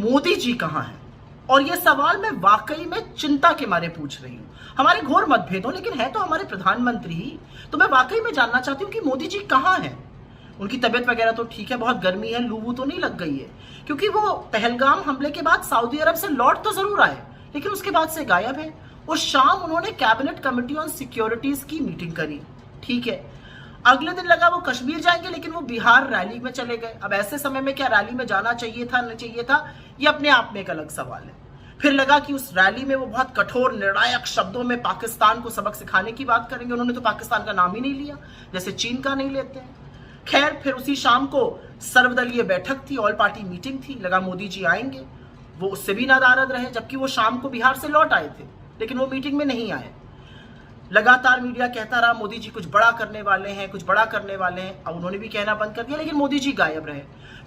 मोदी जी कहां हैं? और यह सवाल मैं वाकई में चिंता के मारे पूछ रही हूं। हमारे घोर मतभेद हो, लेकिन है तो हमारे प्रधानमंत्री ही। तो मैं वाकई में जानना चाहती हूं कि मोदी जी कहां हैं। उनकी तबीयत वगैरह तो ठीक है, बहुत गर्मी है, लू तो नहीं लग गई है, क्योंकि वो पहलगाम हमले के बाद सऊदी अरब से लौट तो जरूर आए, लेकिन उसके बाद से गायब है। उस शाम उन्होंने कैबिनेट कमेटी ऑन सिक्योरिटीज की मीटिंग करी, ठीक है। अगले दिन लगा वो कश्मीर जाएंगे, लेकिन वो बिहार रैली में चले गए। अब ऐसे समय में क्या रैली में जाना चाहिए था, नहीं चाहिए था, ये अपने आप में एक अलग सवाल है। फिर लगा कि उस रैली में वो बहुत कठोर निर्णायक शब्दों में पाकिस्तान को सबक सिखाने की बात करेंगे। उन्होंने तो पाकिस्तान का नाम ही नहीं लिया, जैसे चीन का नहीं लेते हैं। खैर, फिर उसी शाम को सर्वदलीय बैठक थी, ऑल पार्टी मीटिंग थी। लगा मोदी जी आएंगे, वो उससे भी नादारद रहे, जबकि वो शाम को बिहार से लौट आए थे, लेकिन वो मीटिंग में नहीं आए। लगातार मीडिया कहता रहा मोदी जी कुछ बड़ा करने वाले हैं, कुछ बड़ा करने वाले हैं। अब उन्होंने भी कहना बंद कर दिया, लेकिन मोदी जी गायब रहे।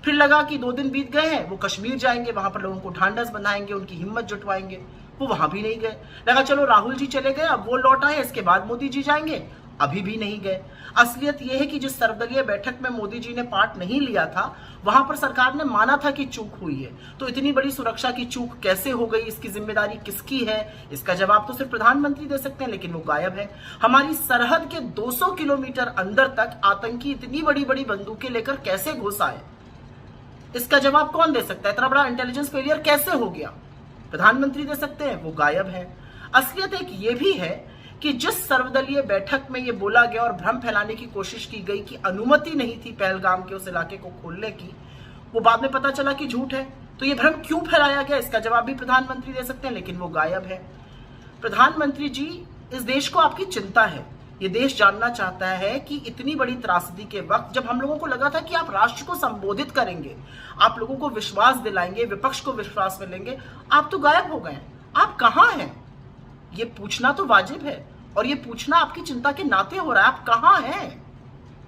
फिर लगा कि 2 दिन बीत गए हैं, वो कश्मीर जाएंगे, वहां पर लोगों को ढांढस बंधाएंगे, उनकी हिम्मत जुटवाएंगे। वो वहां भी नहीं गए। लगा चलो राहुल जी चले गए, अब वो लौट आए, इसके बाद मोदी जी जाएंगे, अभी भी नहीं गए। असलियत यह है कि जिस सर्वदलीय बैठक में मोदी जी ने पार्ट नहीं लिया था, वहां पर सरकार ने माना था कि चूक हुई है। तो इतनी बड़ी सुरक्षा की चूक कैसे हो गई, इसकी जिम्मेदारी किसकी है? इसका जवाब तो सिर्फ प्रधानमंत्री दे सकते हैं, लेकिन वो गायब है। हमारी सरहद के 200 किलोमीटर अंदर तक आतंकी इतनी बड़ी बड़ी बंदूकें लेकर कैसे घुस आए, इसका जवाब कौन दे सकता है? इतना बड़ा इंटेलिजेंस फेलियर कैसे हो गया? प्रधानमंत्री दे सकते हैं, वो गायब है। असलियत एक ये भी है कि जिस सर्वदलीय बैठक में ये बोला गया और भ्रम फैलाने की कोशिश की गई कि अनुमति नहीं थी पहलगाम के उस इलाके को खोलने की, वो बाद में पता चला कि झूठ है। तो ये भ्रम क्यों फैलाया गया, इसका जवाब भी प्रधानमंत्री दे सकते हैं, लेकिन वो गायब है। प्रधानमंत्री जी, इस देश को आपकी चिंता है। ये देश जानना चाहता है कि इतनी बड़ी त्रासदी के वक्त, जब हम लोगों को लगा था कि आप राष्ट्र को संबोधित करेंगे, आप लोगों को विश्वास दिलाएंगे, विपक्ष को विश्वास में लेंगे, आप तो गायब हो गए। आप कहां हैं? ये पूछना तो वाजिब है, और ये पूछना आपकी चिंता के नाते हो रहा है। आप कहां हैं?